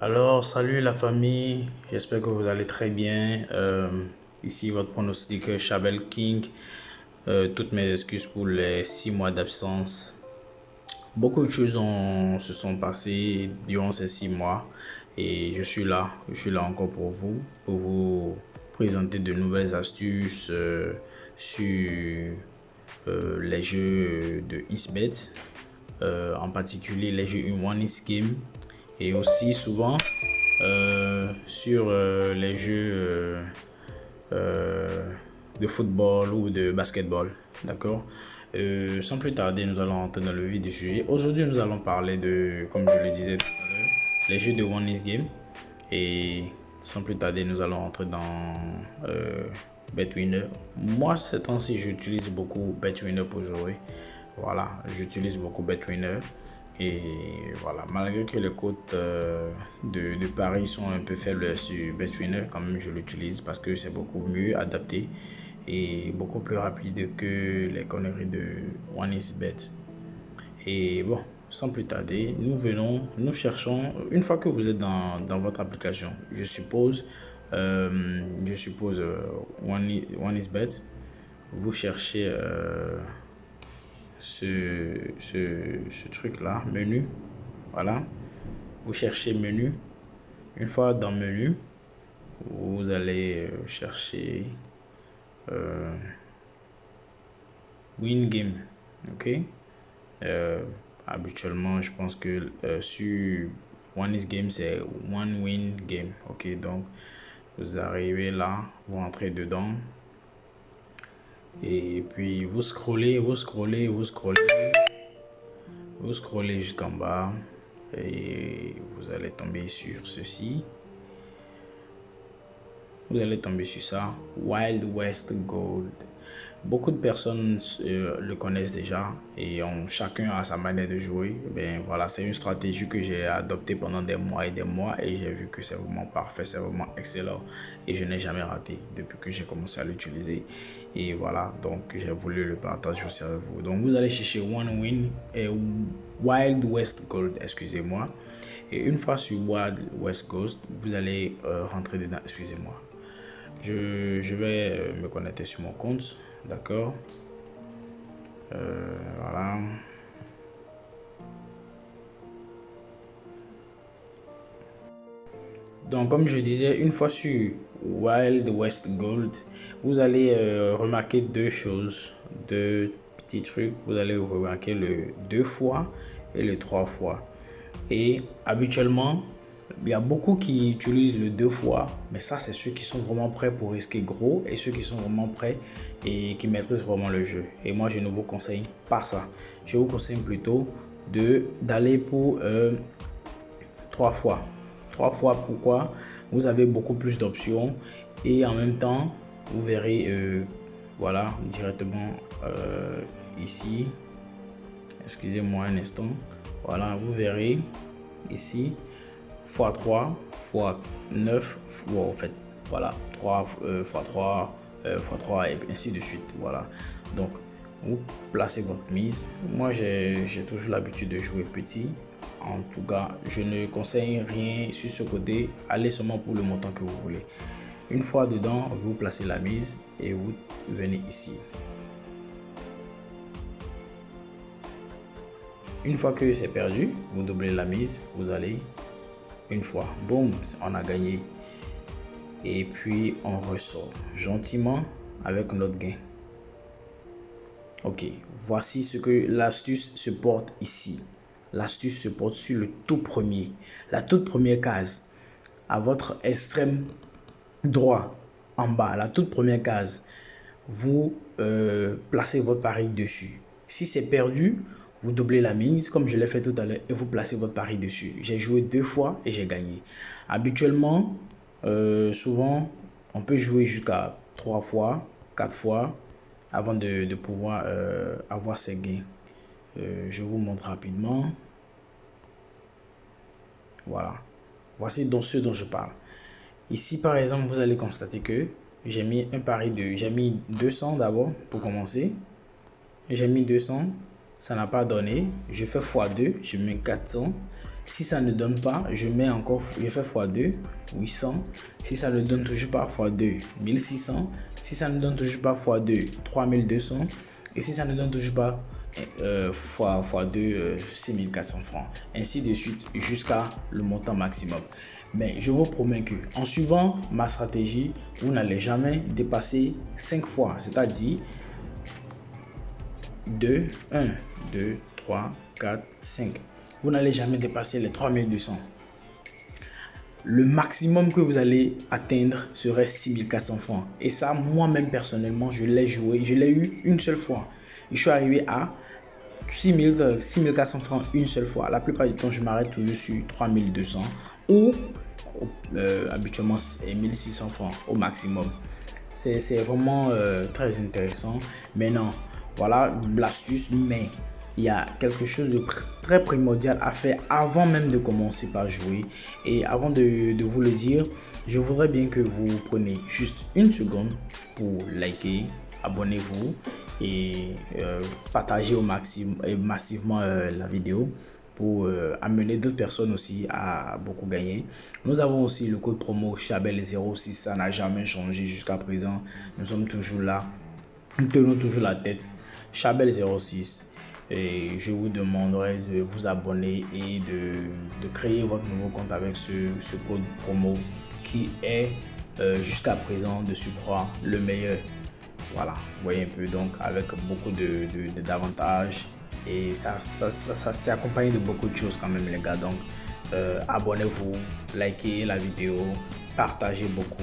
Alors, salut la famille, j'espère que vous allez très bien. Ici votre pronostiqueur Chabel King. Toutes mes excuses pour les 6 mois d'absence. Beaucoup de choses se sont passées durant ces 6 mois et je suis là encore pour vous présenter de nouvelles astuces sur les jeux de XBet, en particulier les jeux One X Game et aussi souvent sur les jeux euh, de football ou de basketball. D'accord. Sans plus tarder, nous allons entrer dans le vif du sujet. Aujourd'hui, nous allons parler de, comme je le disais tout à l'heure, les jeux de One X Game. Et sans plus tarder, nous allons entrer dans BetWinner. Moi, ces temps-ci, j'utilise beaucoup BetWinner pour jouer. Voilà, j'utilise beaucoup BetWinner. Et voilà, malgré que les cotes de paris sont un peu faibles sur BetWinner, quand même je l'utilise parce que c'est beaucoup mieux adapté et beaucoup plus rapide que les conneries de OneXBet. Et bon, sans plus tarder, nous cherchons, une fois que vous êtes dans votre application, je suppose OneXBet, vous cherchez ce truc là, menu, voilà, vous cherchez menu. Une fois dans menu, vous allez chercher win game, ok. Habituellement je pense que sur one is game c'est one win game, ok. Donc vous arrivez là, vous entrez dedans et puis vous scrollez jusqu'en bas et vous allez tomber sur ceci. Vous allez tomber sur ça, Wild West Gold. Beaucoup de personnes le connaissent déjà et chacun a sa manière de jouer. Ben voilà, c'est une stratégie que j'ai adoptée pendant des mois et j'ai vu que c'est vraiment parfait, c'est vraiment excellent et je n'ai jamais raté depuis que j'ai commencé à l'utiliser. Et voilà, donc j'ai voulu le partager aussi avec vous. Donc vous allez chercher Wild West Gold, excusez-moi. Et une fois sur Wild West Gold, vous allez rentrer dedans, excusez-moi. Je vais me connecter sur mon compte, d'accord. Voilà. Donc, comme je disais, une fois sur Wild West Gold, vous allez remarquer deux choses, deux petits trucs. Vous allez remarquer le 2 fois et le 3 fois. Et habituellement, il y a beaucoup qui utilisent le 2 fois, mais ça, c'est ceux qui sont vraiment prêts pour risquer gros et ceux qui sont vraiment prêts et qui maîtrisent vraiment le jeu. Et moi, je ne vous conseille pas ça. Je vous conseille plutôt d'aller pour 3 fois. 3 fois, pourquoi? Vous avez beaucoup plus d'options et en même temps, vous verrez, voilà, directement ici. Excusez-moi un instant. Voilà, vous verrez ici x3, x9, en fait, voilà, 3 x3, x3 et ainsi de suite. Voilà, donc vous placez votre mise. Moi, j'ai toujours l'habitude de jouer petit. En tout cas, je ne conseille rien sur ce côté. Allez seulement pour le montant que vous voulez. Une fois dedans, vous placez la mise et vous venez ici. Une fois que c'est perdu, vous doublez la mise, vous allez une fois, boum, on a gagné. Et puis on ressort gentiment avec notre gain. Ok, voici ce que l'astuce se porte ici. L'astuce se porte sur le tout premier, la toute première case, à votre extrême droit, en bas, la toute première case. Vous placez votre pari dessus. Si c'est perdu, vous doublez la mise comme je l'ai fait tout à l'heure et vous placez votre pari dessus. J'ai joué 2 fois et j'ai gagné. Habituellement, souvent, on peut jouer jusqu'à 3 fois, 4 fois avant de pouvoir avoir ces gains. Je vous montre rapidement. Voilà. Voici donc ce dont je parle. Ici, par exemple, vous allez constater que j'ai mis un pari j'ai mis 200 d'abord pour commencer. J'ai mis 200, ça n'a pas donné. Je fais x2, je mets 400. Si ça ne donne pas, je fais x2, 800. Si ça ne donne toujours pas, x2, 1600. Si ça ne donne toujours pas, x2, 3200. Et si ça ne donne toujours pas, x2, 6400 francs. Ainsi de suite jusqu'à le montant maximum. Mais je vous promets que en suivant ma stratégie, vous n'allez jamais dépasser 5 fois. C'est-à-dire 2, 1, 2, 3, 4, 5. Vous n'allez jamais dépasser les 3200. Le maximum que vous allez atteindre serait 6400 francs. Et ça, moi-même personnellement, je l'ai joué. Je l'ai eu une seule fois. Je suis arrivé à 6400 francs une seule fois. La plupart du temps, je m'arrête toujours sur 3200 ou habituellement 1600 francs au maximum. C'est vraiment très intéressant. Maintenant, voilà l'astuce, mais il y a quelque chose de très primordial à faire avant même de commencer par jouer. Et avant de vous le dire, je voudrais bien que vous preniez juste une seconde pour liker, abonnez-vous et partagez au maximum massivement la vidéo pour amener d'autres personnes aussi à beaucoup gagner. Nous avons aussi le code promo Chabel06, ça n'a jamais changé jusqu'à présent. Nous sommes toujours là, nous tenons toujours la tête. Chabel06. Et je vous demanderai de vous abonner et de créer votre nouveau compte avec ce code promo qui est jusqu'à présent de surcroît le meilleur. Voilà, vous voyez un peu, donc avec beaucoup d'avantages et ça s'est accompagné de beaucoup de choses quand même les gars. Donc abonnez-vous, likez la vidéo, partagez beaucoup,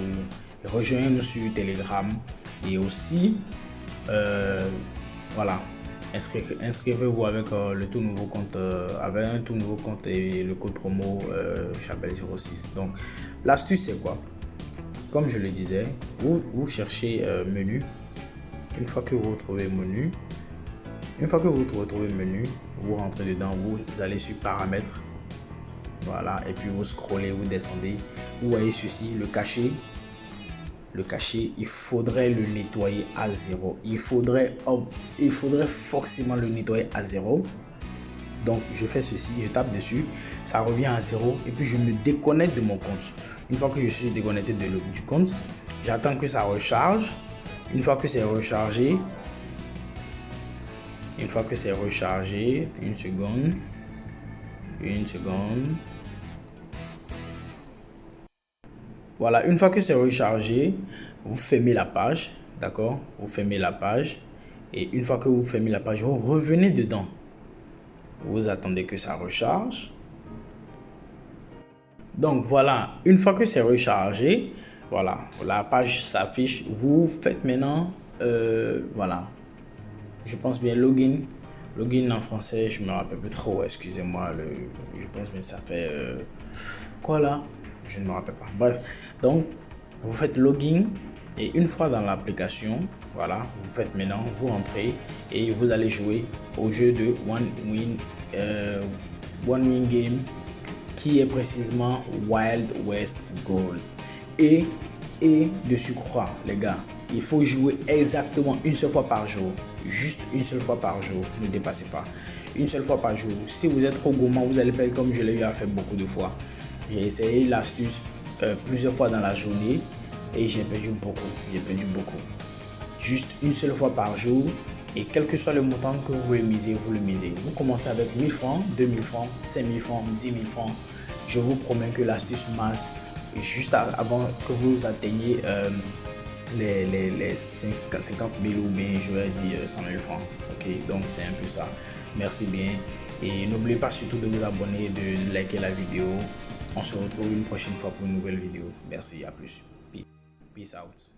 rejoignez-nous sur Telegram et aussi voilà. Inscrivez-vous avec le tout nouveau compte, avec un tout nouveau compte et le code promo Chabel06. Donc, l'astuce c'est quoi? Comme je le disais, vous cherchez menu. Une fois que vous retrouvez menu, vous rentrez dedans, vous allez sur paramètres. Voilà, et puis vous scrollez, vous descendez. Vous voyez ceci, le cachet. Le cachet, il faudrait le nettoyer à 0. Il faudrait forcément le nettoyer à 0. Donc, je fais ceci, je tape dessus, ça revient à 0 et puis je me déconnecte de mon compte. Une fois que je suis déconnecté du compte, j'attends que ça recharge. Une fois que c'est rechargé, une seconde. Voilà, une fois que c'est rechargé, vous fermez la page, d'accord? Vous fermez la page et une fois que vous fermez la page, vous revenez dedans. Vous attendez que ça recharge. Donc voilà, une fois que c'est rechargé, voilà, la page s'affiche. Vous faites maintenant, voilà, je pense bien login. Login en français, je me rappelle plus trop, excusez-moi, je pense bien ça fait quoi là? Je ne me rappelle pas. Bref, donc vous faites login et une fois dans l'application, voilà, vous faites maintenant, vous entrez et vous allez jouer au jeu de One Win Game qui est précisément Wild West Gold. Et de surcroît, les gars, il faut jouer exactement une seule fois par jour. Juste une seule fois par jour, ne dépassez pas. Une seule fois par jour. Si vous êtes trop gourmand, vous allez perdre comme je l'ai eu à faire beaucoup de fois. J'ai essayé l'astuce plusieurs fois dans la journée et j'ai perdu beaucoup. Juste une seule fois par jour et quel que soit le montant que vous voulez miser, vous le misez. Vous commencez avec 1000 francs, 2000 francs, 5000 francs, 10 000 francs. Je vous promets que l'astuce marche juste avant que vous atteigniez les 50 000 ou bien j'aurais dit 100 000 francs. Ok, donc c'est un peu ça. Merci bien et n'oubliez pas surtout de vous abonner, de liker la vidéo. On se retrouve une prochaine fois pour une nouvelle vidéo. Merci, à plus. Peace out.